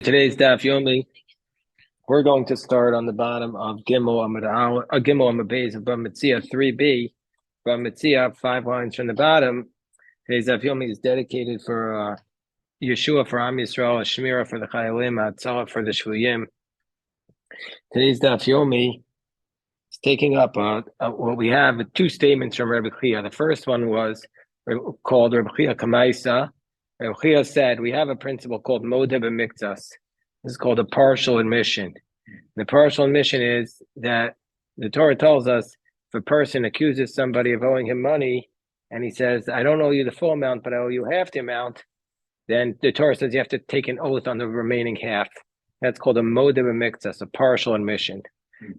Today's Daf Yomi, we're going to start on the bottom of Gimel Amud Beis of Bava Metzia 3b. Bava Metzia, 5 lines from the bottom. Today's Daf Yomi is dedicated for Yeshua for Am Yisrael, Shmira for the Chayalim, Hatzalah for the Shvuyim. Today's Daf Yomi is taking up what we have two statements from Rebbe Chia. The first one was called Rebbe Chia Kamaisa. Rebbe Chia said we have a principle called Modeh B'Miktzas. This is called a partial admission. The partial admission is that the Torah tells us if a person accuses somebody of owing him money and he says, I don't owe you the full amount, but I owe you half the amount, then the Torah says you have to take an oath on the remaining half. That's called a modeh b'miktzas, a partial admission.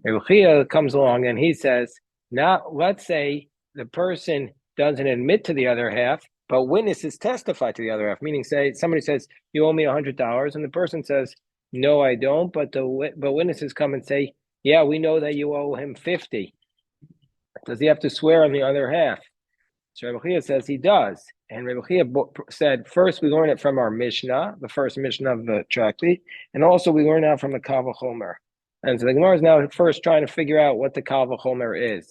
Rebbe Chia comes along and he says, now let's say the person doesn't admit to the other half, but witnesses testify to the other half, meaning say somebody says, you owe me $100, and the person says, no, I don't, but witnesses come and say, yeah, we know that you owe him 50. Does he have to swear on the other half? So Rebbe Chia says he does. And Rebbe Chia said, first we learn it from our Mishnah, the first Mishnah of the tractate, and also we learn out from the Kal V'chomer. And so the Gemara is now first trying to figure out what the Kal V'chomer is.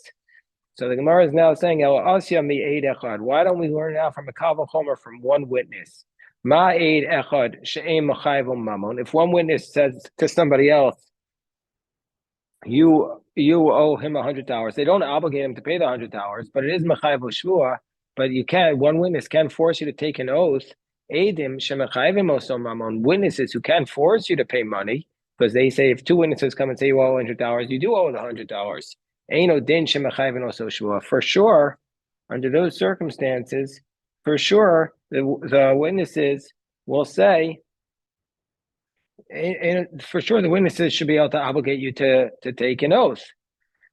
So the Gemara is now saying, El Asya mi'eid echad. Why don't we learn out from a Kal V'chomer from one witness? Ma'eid echad she'em machayv mamon. If one witness says to somebody else, you owe him $100, they don't obligate him to pay the $100, but it is machayv shvua. But one witness can force you to take an oath. Eidim shemachayvim oso mamon. Witnesses who can force you to pay money, because they say if two witnesses come and say you owe $100, you do owe the $100. Eino din shemachayvim oso shvua. For sure, under those circumstances, for sure, the witnesses will say, for sure, the witnesses should be able to obligate you to take an oath.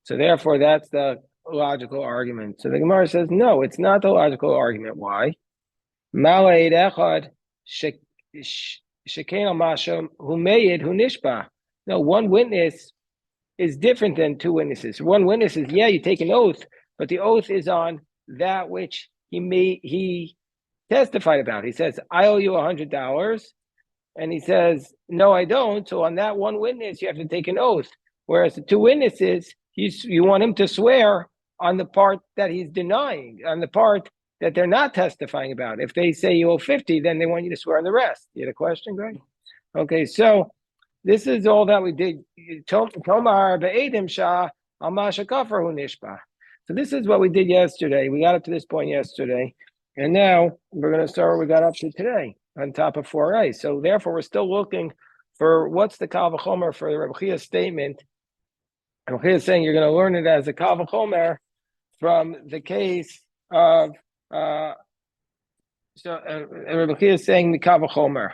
So therefore, that's the logical argument. So the Gemara says, no, it's not the logical argument. Why? Malaid echad shekain al masham hu meyid hu nishba. No, one witness is different than two witnesses. One witness is, yeah, you take an oath, but the oath is on that which he testified about. He says, I owe you $100. And he says, no, I don't. So on that one witness, you have to take an oath. Whereas the two witnesses, you want him to swear on the part that he's denying, on the part that they're not testifying about. If they say you owe 50, then they want you to swear on the rest. You had a question, Greg? Okay, so this is all that we did. Tomar be'edim shah al masha kafar hu nishba. So this is what we did yesterday. We got up to this point yesterday. And now we're going to start where we got up to today, on top of 4a. So therefore, we're still looking for what's the Kal V'chomer for the Rebbe Chia statement. Rebbe Chia is saying you're going to learn it as a Kal V'chomer from the case of, Rebbe Chia is saying the Kal V'chomer.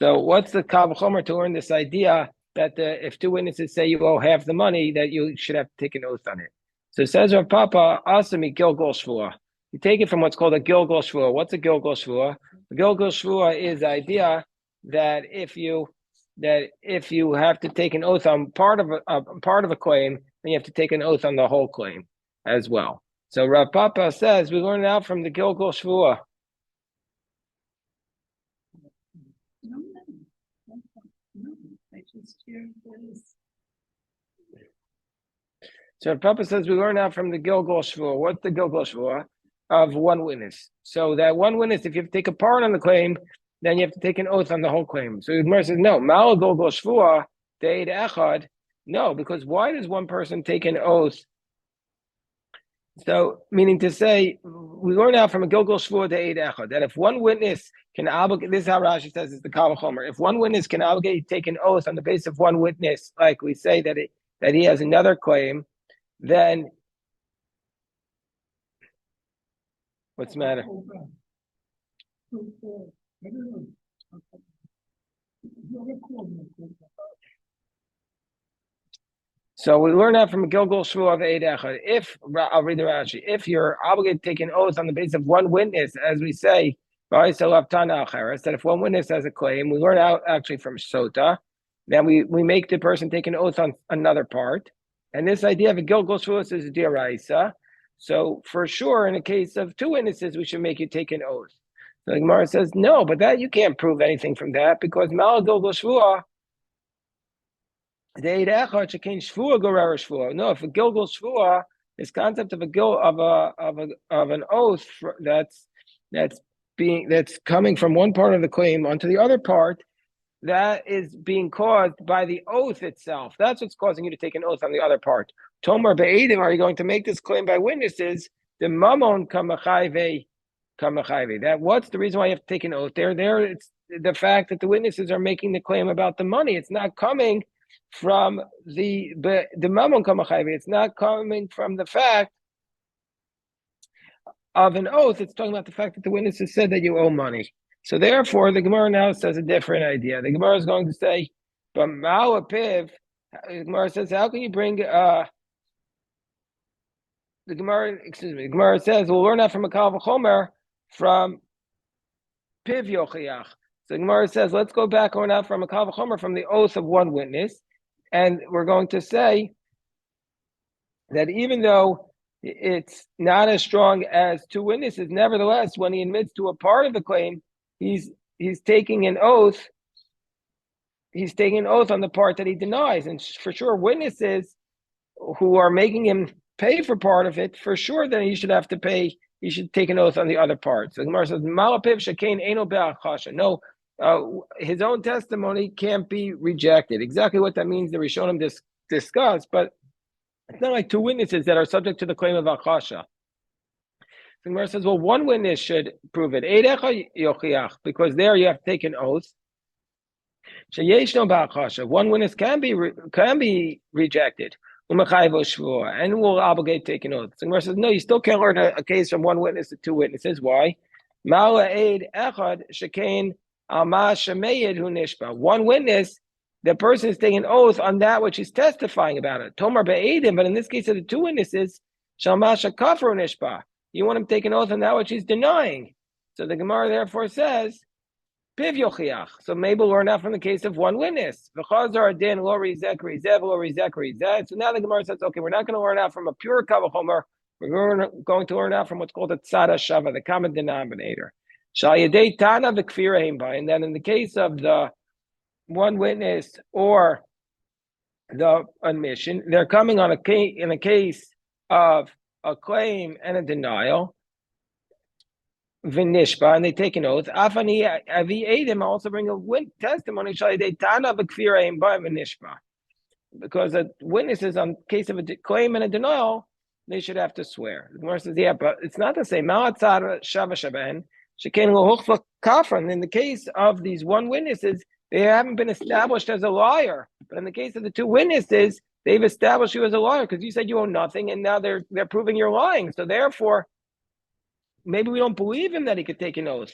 So what's the Kal V'chomer to learn this idea that if two witnesses say you owe half the money, that you should have to take an oath on it. So it says Rav Papa, Asami Gilgol Shvua. You take it from what's called a Gilgol Shvua. What's a Gilgol Shvua? A Gilgol Shvua is the idea that if you have to take an oath on part of a claim, then you have to take an oath on the whole claim as well. So Rav Papa says we learn it out from the Gilgol Shvua. So Rav Papa says we learn out from the Gilgol Shvua. What's the Gilgol Shvua? Of one witness. So that one witness, if you have to take a part on the claim, then you have to take an oath on the whole claim. So the Gemara says, no, Mal Gilgol Shvua, Deid Echad. No, because why does one person take an oath? So, meaning to say, we learn out from a Gilgol Shvua Deid Echad, that if one witness can obligate, this is how Rashi says it's the Kal V'chomer. If one witness can obligate to take an oath on the basis of one witness, like we say that he has another claim, then what's the matter? So we learn that from a Gilgol Shvua of Eid Echad. I'll read the Rashi. If you're obligated to take an oath on the basis of one witness, as we say, that if one witness has a claim, we learn out actually from Sota, then we make the person take an oath on another part. And this idea of a Gilgol Shvua is Diraisa. So for sure, in a case of two witnesses, we should make you take an oath. The Gemara says, no, but that you can't prove anything from that because Mal Gilgal Shvua, no, if a Gilgal Shvua, this concept of an oath that's coming from one part of the claim onto the other part, that is being caused by the oath itself. That's what's causing you to take an oath on the other part. Tomar be'edim, are you going to make this claim by witnesses? The mamon kamachayve. That what's the reason why you have to take an oath? There, it's the fact that the witnesses are making the claim about the money. It's not coming from the mamon kamachayve. It's not coming from the fact of an oath. It's talking about the fact that the witnesses said that you owe money. So therefore, the Gemara now says a different idea. The Gemara is going to say, but Malapiv, the Gemara says, how can you bring the Gemara says, we'll learn that from a Kal V'chomer from Piv Yochiach. So the Gemara says, let's go back on out from a Kal V'chomer from the oath of one witness. And we're going to say that even though it's not as strong as two witnesses, nevertheless, when he admits to a part of the claim, he's taking an oath. He's taking an oath on the part that he denies, and for sure, witnesses who are making him pay for part of it, for sure, then he should have to pay. He should take an oath on the other part. So the Gemara says, "Malapiv shekain eno be'achasha." No, his own testimony can't be rejected. Exactly what that means, the Rishonim discuss, but it's not like two witnesses that are subject to the claim of achasha. The Gemara says, well, one witness should prove it. Because there you have to take an oath. One witness can be rejected. And will obligate to take an oath. So the Gemara says, no, you still can't learn a case from one witness to two witnesses. Why? One witness, the person is taking an oath on that which he's testifying about it. Tomar be'edim, but in this case of the two witnesses, Shalmasha kafru nishba. You want him to take an oath on that which he's denying. So the Gemara therefore says, Piv yochiach. So maybe we'll learn that from the case of one witness. So now the Gemara says, okay, we're not going to learn out from a pure kavachomer. We're going to learn out from what's called a tzara shava, the common denominator. And then in the case of the one witness or the admission, they're coming on in a case of a claim and a denial, v'nishba, and they take an oath. Afani avi edim also bring a testimony because the witnesses on case of a claim and a denial, they should have to swear. The Gemara says, yeah, but it's not the same. In the case of these one witnesses, they haven't been established as a liar. But in the case of the two witnesses, they've established you as a liar because you said you owe nothing, and now they're proving you're lying. So therefore, maybe we don't believe him that he could take an oath.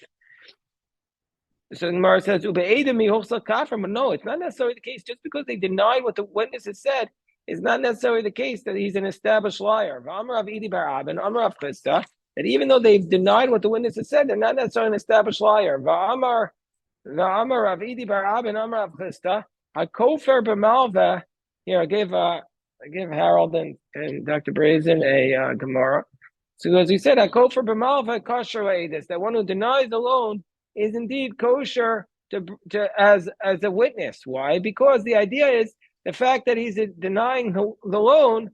So the Gemara says, but no, it's not necessarily the case. Just because they denied what the witnesses said, it's not necessarily the case that he's an established liar. That even though they've denied what the witnesses said, they're not necessarily an established liar. Here, I gave Harold and Dr. Brazen a Gemara. So as he said, that one who denies the loan is indeed kosher as a witness. Why? Because the idea is the fact that he's denying the loan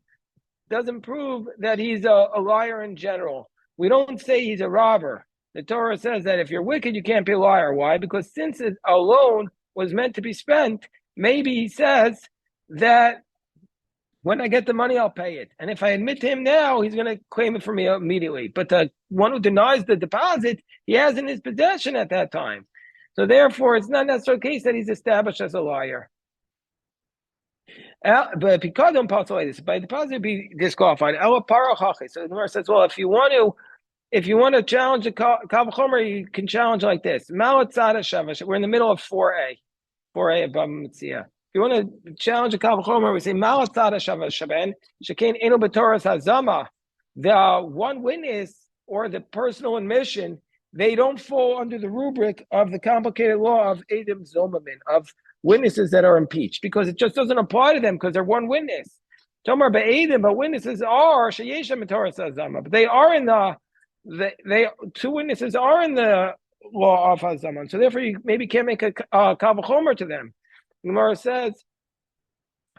doesn't prove that he's a liar in general. We don't say he's a robber. The Torah says that if you're wicked, you can't be a liar. Why? Because since a loan was meant to be spent, maybe he says that when I get the money, I'll pay it. And if I admit to him now, he's going to claim it from me immediately. But the one who denies the deposit, he has in his possession at that time. So therefore, it's not necessarily the case that he's established as a liar. But because on possibilities, by deposit be disqualified. So the Gemara says, well, if you want to challenge a Kavachomer, you can challenge like this. We're in the middle of 4A of Bava Metzia. If you want to challenge a Kavachomer, we say the one witness or the personal admission, they don't fall under the rubric of the complicated law of Edim Zomamin, of witnesses that are impeached, because it just doesn't apply to them because they're one witness. Tomar be'edim, but witnesses are sheyeshem Torah Zama, but they are in two witnesses are in the law of Hazaman. So therefore, you maybe can't make a Kavachomer to them. Gemara says,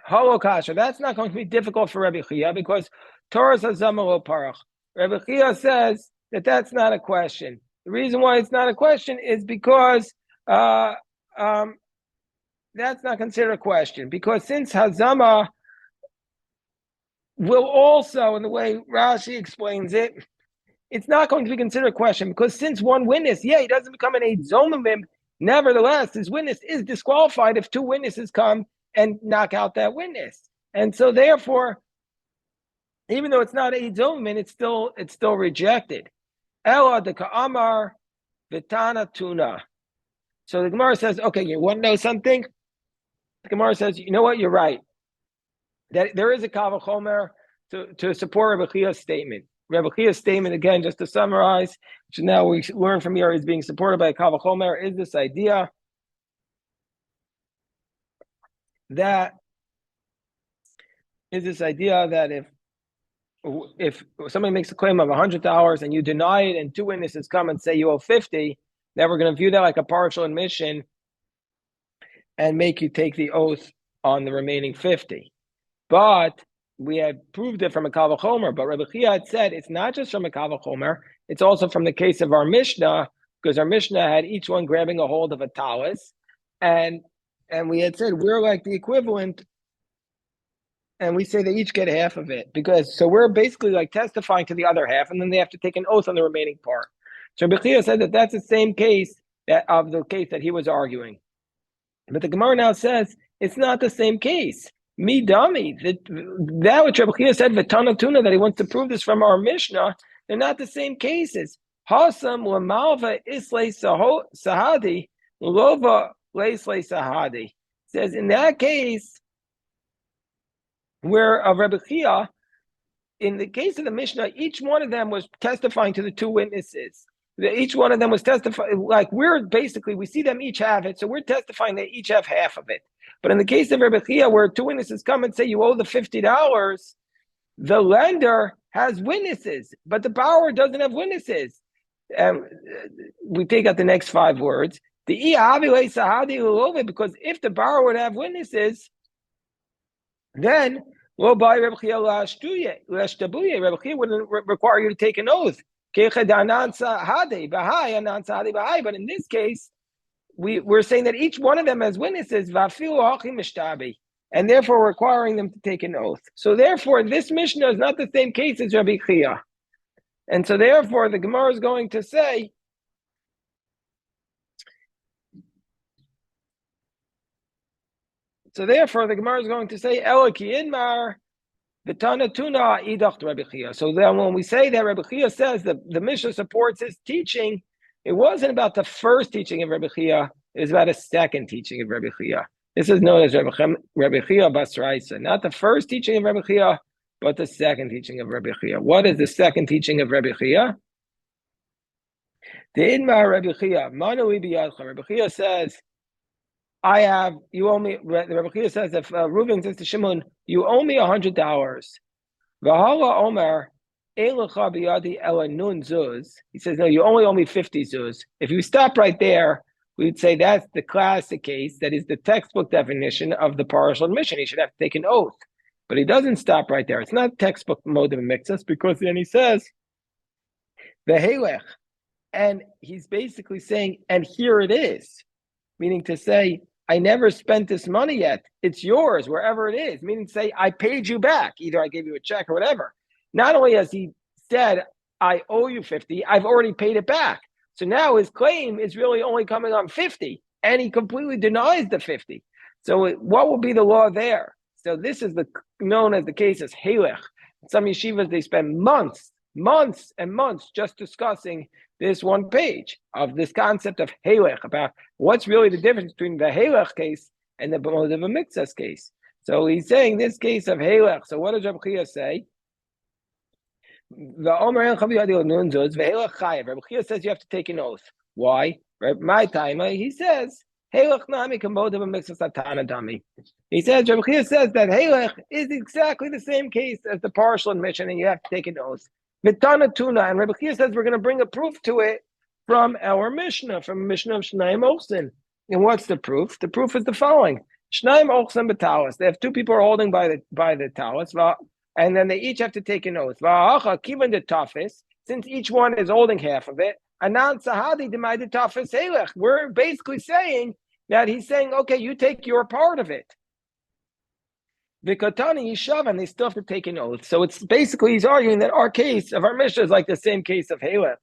Halo Kasha. That's not going to be difficult for Rebbe Chia because Torah's Hazaman lo parach. Rebbe Chia says that that's not a question. The reason why it's not a question is because that's not considered a question. Because since Hazama will also, in the way Rashi explains it, it's not going to be considered a question because since one witness, he doesn't become an Eid Zomimim, nevertheless, his witness is disqualified if two witnesses come and knock out that witness. And so therefore, even though it's not Eid Zomimim, it's still rejected. Ela de Ka'amar Vitana Tuna. So the Gemara says, okay, you want to know something? The Gemara says, you know what, you're right. That there is a Kavachomer to support Rebbe Chia's statement. Rebbe Chia's statement, again, just to summarize, which now we learn from here is being supported by Kavachomer, is this idea that if somebody makes a claim of $100 and you deny it and two witnesses come and say you owe 50, then we're going to view that like a partial admission and make you take the oath on the remaining 50. But we had proved it from a Kavachomer, but Rebbe Chia had said it's not just from a Kavachomer, it's also from the case of our Mishnah, because our Mishnah had each one grabbing a hold of a talus, and we had said we're like the equivalent, and we say they each get half of it, so we're basically like testifying to the other half, and then they have to take an oath on the remaining part. So Rebbe Chia said that that's the same case of the case that he was arguing. But the Gemara now says it's not the same case. Me dummy. That which Rebbe Chia said, Vitana Tuna, that he wants to prove this from our Mishnah, they're not the same cases. Hasam Lamalva Islay Sahadi, Lova Leislay Sahadi. Says in that case, where of Rebbe Chia, in the case of the Mishnah, each one of them was testifying to the two witnesses. Each one of them was testifying, like we see them each have it, so we're testifying they each have half of it. But in the case of Rebbe Chia, where two witnesses come and say you owe the $50, the lender has witnesses, but the borrower doesn't have witnesses. We take out the next 5 words. Because if the borrower would have witnesses, then Rebbe Chia wouldn't require you to take an oath. But in this case, we're saying that each one of them has witnesses, and therefore requiring them to take an oath. So therefore, this Mishnah is not the same case as Rabbi Chia. And so therefore, the Gemara is going to say, Elaki Inmar, Vitana Tuna Idach Rabbi Chia. So then when we say that Rabbi Chia says that the Mishnah supports his teaching, it wasn't about the first teaching of Rabbi Chia, it was about a second teaching of Rabbi Chia. This is known as Rabbi Chia Basraisa. Not the first teaching of Rabbi Chia, but the second teaching of Rabbi Chia. What is the second teaching of Rabbi Chia? The Idmar Rabbi Chia, Manu Ibiyadcha. Rabbi Chia says, you owe me, Rabbi Chia says, if Reuven says to Shimon, you owe me $100. V'hala Omer, Eilecha biyadi ela nun zuz. He says, no, you only owe me 50 zuz. If you stop right there, we'd say that's the classic case. That is the textbook definition of the partial admission. He should have to take an oath. But he doesn't stop right there. It's not textbook mode of mixus, because then he says, V'helech. And he's basically saying, and here it is. Meaning to say, I never spent this money yet. It's yours, wherever it is. Meaning to say, I paid you back. Either I gave you a check or whatever. Not only has he said, I owe you 50, I've already paid it back. So now his claim is really only coming on 50, and he completely denies the 50. So what will be the law there? So this is known as the case as Halech. Some yeshivas, they spend months and months just discussing this one page of this concept of Halech, about what's really the difference between the Halech case and the Bava Metzia case. So he's saying this case of Halech. So what does Rabbi Chia say? Rabbi Chia says you have to take an oath. Why? My time, he says, he says, Rabbi Chia says that Halech is exactly the same case as the partial admission, and you have to take an oath. Vitana Tuna, and Rabbi Chia says we're going to bring a proof to it from our Mishnah, from Mishnah of Shnaim Olsen. And what's the proof? The proof is the following. Shnaim Olsen b'talis. They have two people holding by the talis, and then they each have to take an oath. Kivan the tafis, since each one is holding half of it, anan sahadi demai tafis helech. We're basically saying that he's saying, okay, you take your part of it. Vikatani Yishav, and they still have to take an oath. So it's basically he's arguing that our case of our Mishnah is like the same case of Halech.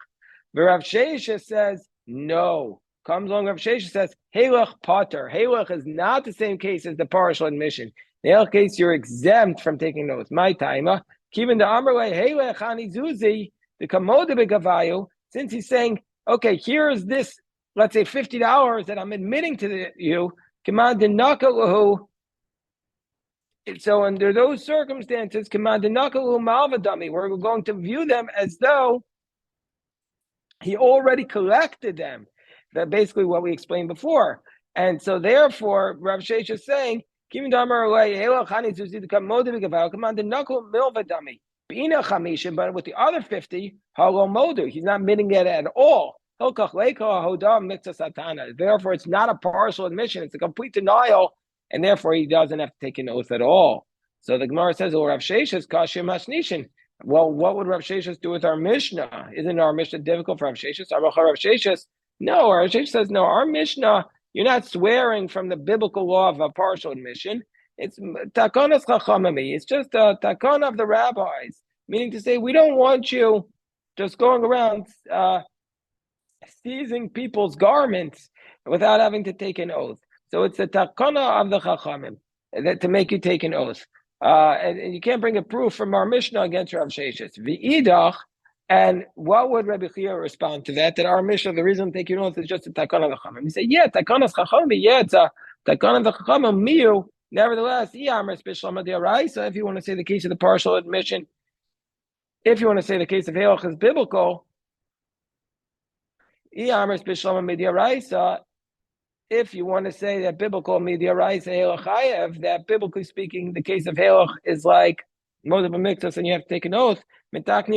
But Rav Sheisha says no. Comes along Rav Sheisha says Halech Potter. Halech is not the same case as the partial admission. In the Halech case, you're exempt from taking oath. My taima, even the Amrle Halech Hani Zuzi, the Kamoda Begavayu, since he's saying, okay, here's this, let's say $50 that I'm admitting to you. Command the Nakalahu. So under those circumstances, we're going to view them as though he already collected them. That's basically what we explained before. And so therefore, Rav Sheish is saying, but with the other 50, he's not admitting it at all. Therefore, it's not a partial admission, it's a complete denial. And therefore, he doesn't have to take an oath at all. So the Gemara says, well, Rav Sheishas kashim hasnishin. Well, what would Rav Sheishas do with our Mishnah? Isn't our Mishnah difficult for Rav Sheishas? Rav Sheishas? No, Rav Sheishas says, no, our Mishnah, you're not swearing from the biblical law of a partial admission. It's takonas chachamami. It's just a takon of the rabbis. Meaning to say, we don't want you just going around seizing people's garments without having to take an oath. So it's the takana of the chachamim that to make you take an oath, and you can't bring a proof from our Mishnah against Rav Sheishas. V'idach, and what would Rabbi Chia respond to that? That our Mishnah, the reason taking an oath is just a takana of the chachamim. He said, yeah, takana's chachamim, yeah, it's a takana of the chachamim. Miu, nevertheless, so if you want to say the case of the partial admission, if you want to say the case of Halach is biblical, if you want to say that biblical that biblically speaking, the case of Halach is like Bava Metzia, and you have to take an oath. Therefore, the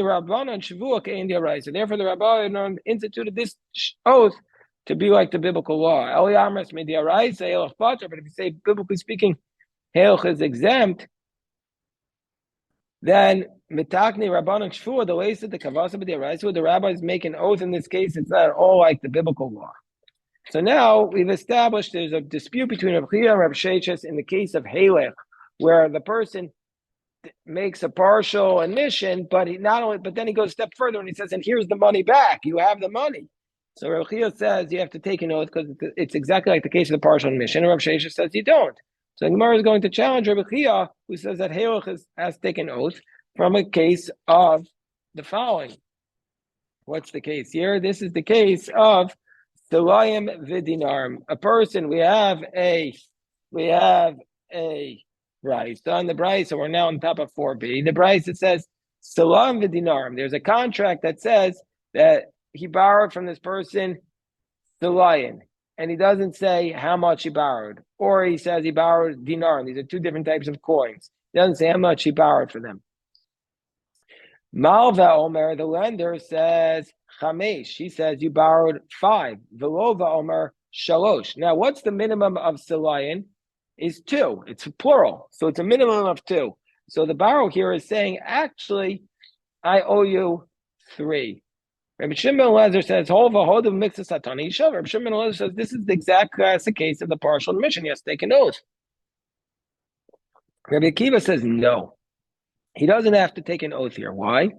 Rabbanan instituted this oath to be like the biblical law. But if you say biblically speaking, Halach is exempt, then mitakni Rabbanan shvua, the way that the kavasa b'diraisa, the rabbis make an oath in this case, it's not at all like the biblical law. So now we've established there's a dispute between Rav Chia and Rav Sheishas in the case of Halech, where the person makes a partial admission, but then he goes a step further and he says, and here's the money back. You have the money. So Rav Chia says you have to take an oath because it's exactly like the case of the partial admission, and Rav Sheishas says you don't. So Gemara is going to challenge Rav Chia, who says that Halech has to take an oath from a case of the following. What's the case here? This is the case of Salayim v'dinarim. A person, we have a Bryce. On the Bryce, so we're now on top of 4b. The Bryce, it says Salayim v'dinarim. There's a contract that says that he borrowed from this person Salayim, and he doesn't say how much he borrowed. Or he says he borrowed dinar. These are two different types of coins. He doesn't say how much he borrowed for them. Malva Omer, the lender, says Chamesh. He says you borrowed 5. Velova Omer Shalosh. Now, what's the minimum of Silayan? Is 2. It's plural, so it's a minimum of 2. So the borrower here is saying, actually, I owe you 3. Rabbi Shimon Elazar says, Hova Hodav Mixas Satani Yishav. Rabbi Shimon Elazar says, this is the exact classic case of the partial admission. He has to take an oath. Rabbi Akiva says, no. He doesn't have to take an oath here. Why?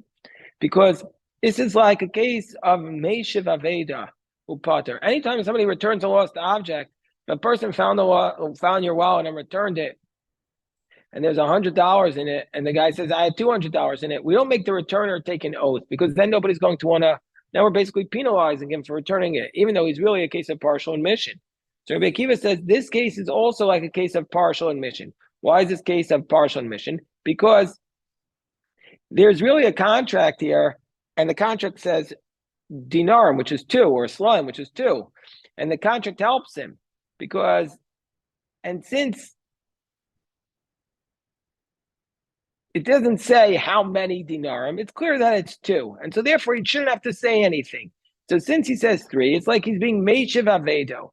Because this is like a case of Meishiv Aveda Upater. Anytime somebody returns a lost object, if a person found your wallet and returned it, and there's $100 in it, and the guy says, I had $200 in it, we don't make the returner take an oath, because then nobody's going to want to, now we're basically penalizing him for returning it, even though he's really a case of partial admission. So Rabbi Akiva says, this case is also like a case of partial admission. Why is this case of partial admission? Because there's really a contract here, and the contract says dinarim, which is 2, or slime, which is 2. And the contract helps him because, and since it doesn't say how many dinarim, it's clear that it's 2. And so therefore he shouldn't have to say anything. So since he says three, it's like he's being Meishiv Avedo.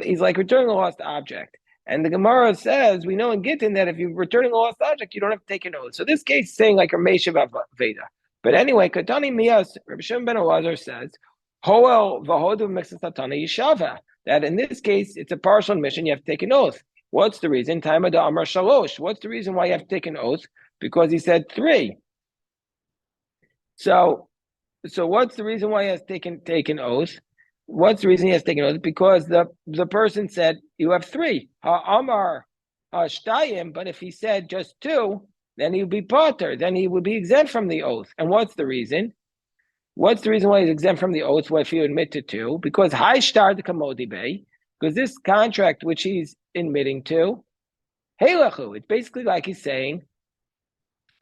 He's like returning a lost object. And the Gemara says, we know in Gittin that if you're returning a lost object, you don't have to take an oath. So this case is saying like a Meishiv Aveda. But anyway, Katani Mias, Rabbi Shimon ben Elazar says, Hoel v'hodu mixasatana yishava. That in this case, it's a partial admission, you have to take an oath. What's the reason? Taima da Amar Shalosh. What's the reason why you have to take an oath? Because he said three. So what's the reason why he has taken oath? What's the reason he has taken oath? Because the person said you have three. Amar shtayim, but if he said just two, then he would be potter. Then he would be exempt from the oath. And what's the reason? What's the reason why he's exempt from the oath? Well, if you admit to two, because high star the kamodi bay, because this contract which he's admitting to, heilachu. It's basically like he's saying,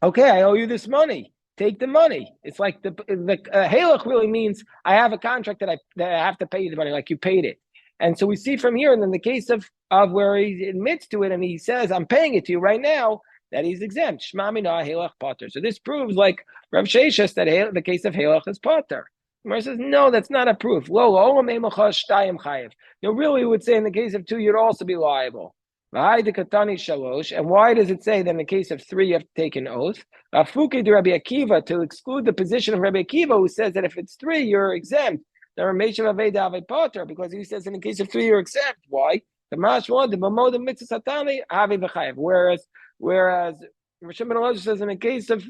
okay, I owe you this money. Take the money. It's like the halach really means I have a contract that I have to pay you the money, like you paid it. And so we see from here, and in the case of where he admits to it and he says, I'm paying it to you right now, that he's exempt. Shema mina halach potter. So this proves, like Rav Sheshes, that the case of halach is potter. Gemara says, no, that's not a proof. No, really, we would say in the case of two, you'd also be liable. And why does it say that in the case of three, you have to take an oath? Rabbi Akiva, to exclude the position of Rabbi Akiva, who says that if it's three, you're exempt. Because he says in the case of three, you're exempt. Why? Whereas Shimon Elazar says in the case of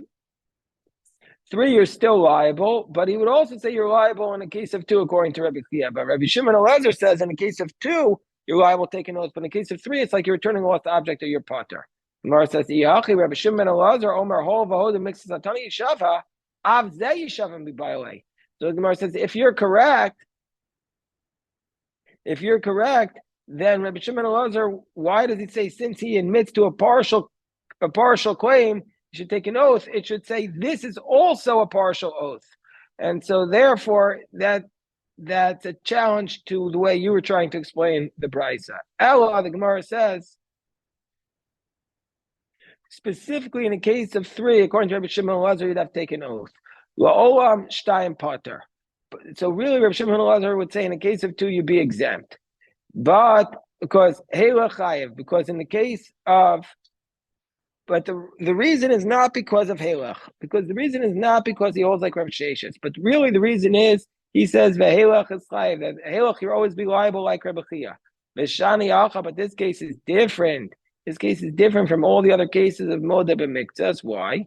three, you're still liable, but he would also say you're liable in the case of two, according to Rabbi Akiva. But Rabbi Shimon Elazar says in the case of two, you're liable to take an oath. But in the case of three, it's like you're returning a lost object or your potter. Gemara says, Rabbi Shimon Elazar, Omer Hol V'Hoda Mixes Atani Yishava, Av Zeh Yishavim B'Bayolei. So the Gemara says, if you're correct, then Rabbi Shimon Elazar, why does it say since he admits to a partial claim, you should take an oath? It should say this is also a partial oath, and so therefore that's a challenge to the way you were trying to explain the brisa. Ella, the Gemara says, specifically in the case of three, according to Rabbi Shimon Elazar, you'd have to take an oath. La'olam shtayim pater. So really, Rabbi Shimon Elazar would say in the case of two, you'd be exempt. But because Heila Chayev, because in the case of, but the reason is not because of Heilach, because the reason is not because he holds like Rav Sheshes, but really the reason is he says Ve'Heilach is Chayev, that Heilach you'll always be liable like Rabbi Chia. V'Shani Alcha, but this case is different. This case is different from all the other cases of Moda b'Miktas. Why?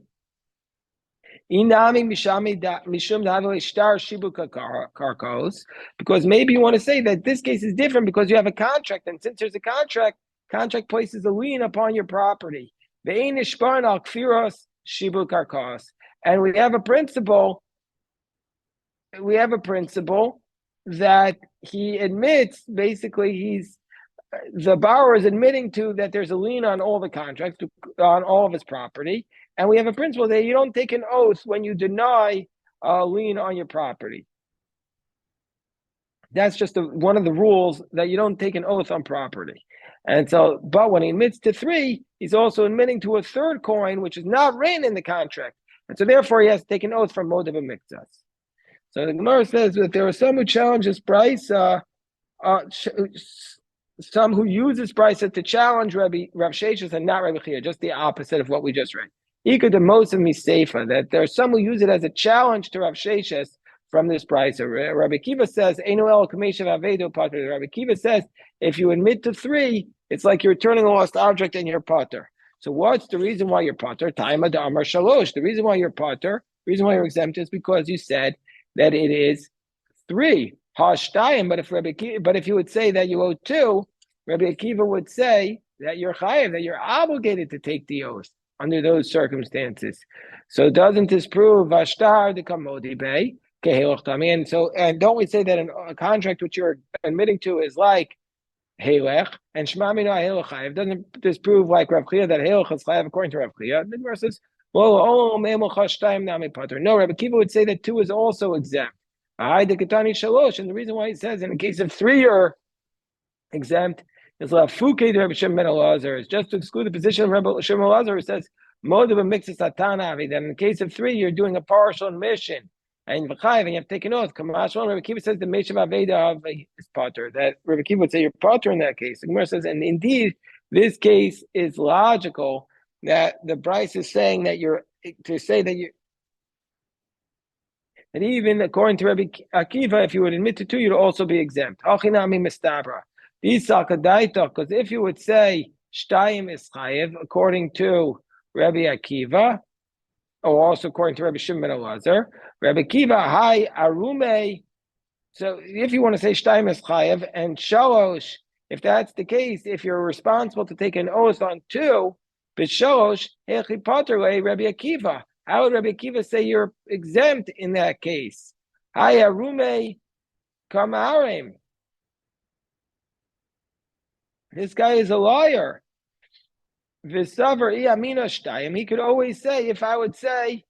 Because maybe you want to say that this case is different because you have a contract, and since there's a contract places a lien upon your property. And we have a principle that he admits, basically the borrower is admitting to that there's a lien on all the contracts, on all of his property. And we have a principle that you don't take an oath when you deny a lien on your property. That's just one of the rules, that you don't take an oath on property. And so, but when he admits to three, he's also admitting to a third coin, which is not written in the contract. And so therefore he has to take an oath from Moda b'Miktas. So the Gemara says that there are some who challenge this price, some who use this price to challenge Rav Sheshes and not Rabbi Chia, just the opposite of what we just read. Ika de most of Miseifa, that there are some who use it as a challenge to Rav Sheshes from this price. Rabbi Kiva says, Rabbi Kiva says, if you admit to three, it's like you're returning a lost object and you're potter. So what's the reason why you're potter? Taima da Amar Shalosh. The reason why you're potter, the reason why you're exempt is because you said that it is three. Hashtayim, but if you would say that you owe two, Rabbi Akiva would say that you're chayev, that you're obligated to take the oath under those circumstances. So doesn't this prove Vashtar the Kamodi Bay? And so, and don't we say that a contract which you're admitting to is like Halech and Shema Mina Halech Chayev? Doesn't this prove like Rav Chia that Halech is Chayev according to Rav Chia? The Gemara says, well, no, Rabbi Akiva would say that two is also exempt. And the reason why he says in the case of three you're exempt is Lafuke to Rabbi Shimon ben Elazar, is just to exclude the position of Rabbi Shimon ben Elazar, who says Moda b'Miktas Atanavi, that in the case of three you're doing a partial admission, and v'chayiv, and you have to take an oath. Kamash Rabbi Akiva says the Meshav Aveda of is potter. That Rabbi Akiva would say you're potter in that case. The Gemara says, and indeed, this case is logical. That the Bryce is saying that you're to say that you. And even according to Rabbi Akiva, if you would admit to two, you'd also be exempt. Hachinami mistabra. Because if you would say shtayim is chayiv, according to Rabbi Akiva, or also according to Rabbi Shimon ben Elazar, Rabbi Akiva, hi arume. So if you want to say shtayim is chayiv and shalosh, if that's the case, if you're responsible to take an oath on two, but shalosh hechi pater le Rabbi Akiva. How would Rabbi Akiva say you're exempt in that case? Hi arume kamarim. This guy is a liar. V'savar iamina shtayim. He could always say, if I would say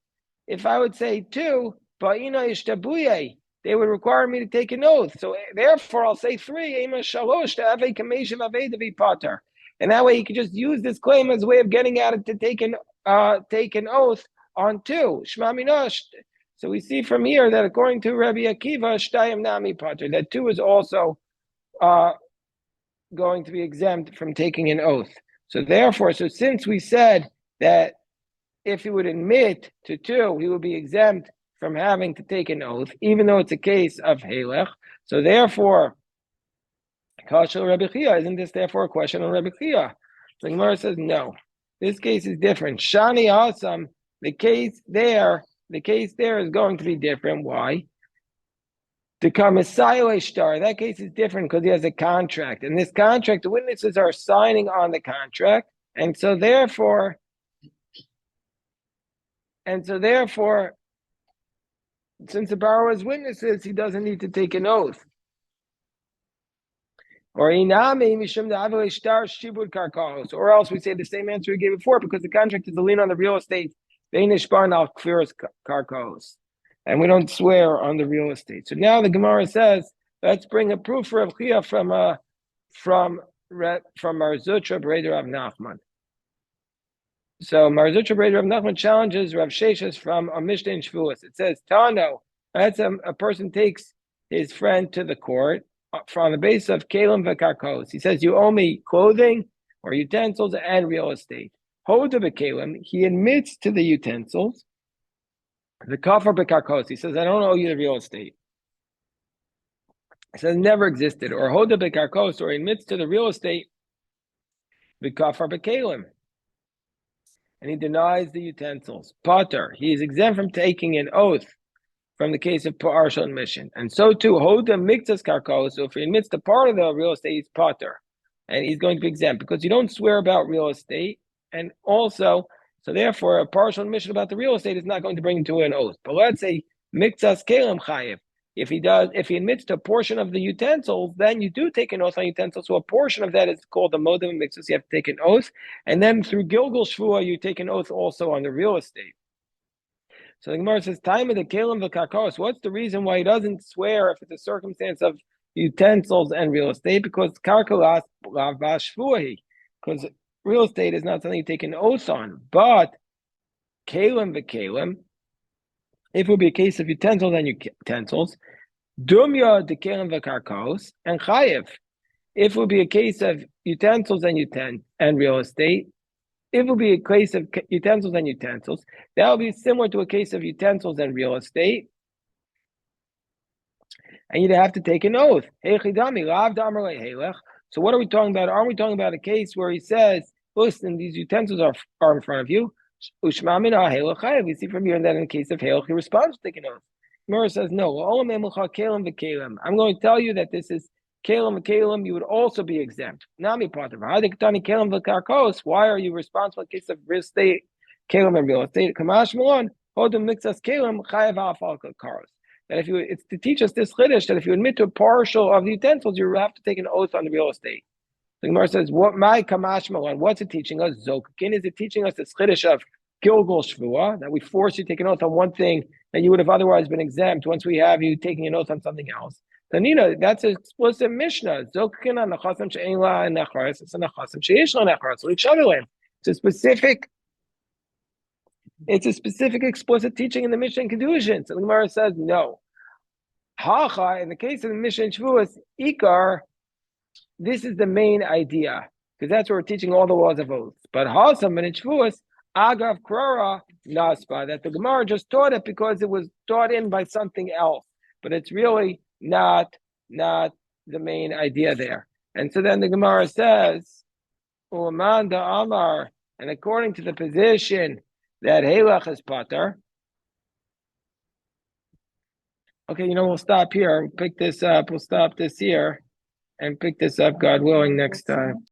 two, ba'ina ishtabuye, they would require me to take an oath. So therefore, I'll say three. Ema shalosh to ave kameshav aveda v'pater. And that way, he could just use this claim as a way of getting at it to take an oath on two. Shma minash. So we see from here that according to Rabbi Akiva, shtayim nami pater, that two is also going to be exempt from taking an oath. So therefore, since we said that if he would admit to two, he would be exempt from having to take an oath, even though it's a case of Halech. So therefore, Kashal Rabbi Chia, isn't this therefore a question on Rabbi Chia? The Gemara says no. This case is different. Shani Asam, the case there is going to be different. Why? To come a star, that case is different because he has a contract. And this contract, the witnesses are signing on the contract. And so therefore, since the borrower is witnesses, he doesn't need to take an oath. Or else we say the same answer we gave before, because the contract is a lien on the real estate. And we don't swear on the real estate. So now the Gemara says, let's bring a proof for Rav Chia from our Zutra Breder Rav Nachman. So Mar Zutra Breder Rav Nachman challenges Rav Sheshes from a Mishnah in Shavuos. It says, Tano, that's a person takes his friend to the court from the base of Kalim v'Karkos. He says, you owe me clothing or utensils and real estate. Hoda v'Kalim, he admits to the utensils. The kafar b'karkos, he says, I don't owe you the real estate. He says, never existed. Or hoda b'karkos, or admits to the real estate, b'kafar b'kalim. And he denies the utensils. Pater, he is exempt from taking an oath from the case of partial admission. And so too, hoda mixas karkos, so if he admits to part of the real estate, he's pater. And he's going to be exempt, because you don't swear about real estate. And also, so therefore, a partial admission about the real estate is not going to bring him to an oath. But let's say mixas kelim chayiv. If he admits to a portion of the utensils, then you do take an oath on utensils. So a portion of that is called the modim mixus. You have to take an oath, and then through Gilgal Shvua, you take an oath also on the real estate. So the Gemara says, "Time of the kelim v'karkos." What's the reason why he doesn't swear if it's a circumstance of utensils and real estate? Because karkalas lavashvuahi, because real estate is not something you take an oath on, but kalim v'kalim, if it would be a case of utensils and utensils, dumya de kalim v'karkos and chayiv. If it would be a case of utensils and real estate, if it would be a case of utensils and utensils, that would be similar to a case of utensils and real estate, and you'd have to take an oath. So what are we talking about? Aren't we talking about a case where he says, listen, these utensils are in front of you? We see from here that in the case of Halach, he responds to take an oath. Gemara says, no. I'm going to tell you that this is Kalim v'Kalim, you would also be exempt. Nami Pater. Why are you responsible in the case of real estate, Kalim and real estate? Kamash Malon, Hodem Mixas Kalim, Chayav Afal Karos. That if it's to teach us this chiddush, that if you admit to a partial of the utensils, you have to take an oath on the real estate. The Gemara says, "What my kamash malon? What's it teaching us? Zokakin, is it teaching us this chiddush of Gilgal Shvua, that we force you to take an oath on one thing that you would have otherwise been exempt once we have you taking an oath on something else?" Tanina, that's an explicit Mishnah. Zokakin on nechasam she'ein la necharas, it's a nechasam she'esh la necharas. It's a specific It's a specific explicit teaching in the Mishnah and Kedushin. So the Gemara says no. Hacha, in the case of the Mishnah and Shavuos, Ikar, this is the main idea, because that's where we're teaching all the laws of oaths. But Hasam and Shavuos, Agav Krara Naspa, that the Gemara just taught it because it was taught in by something else. But it's really not the main idea there. And so then the Gemara says, Ulamanda Amar, and according to the position that Halach is Pater. Okay, we'll stop here. We'll pick this up. We'll stop this here and pick this up, God willing, next time.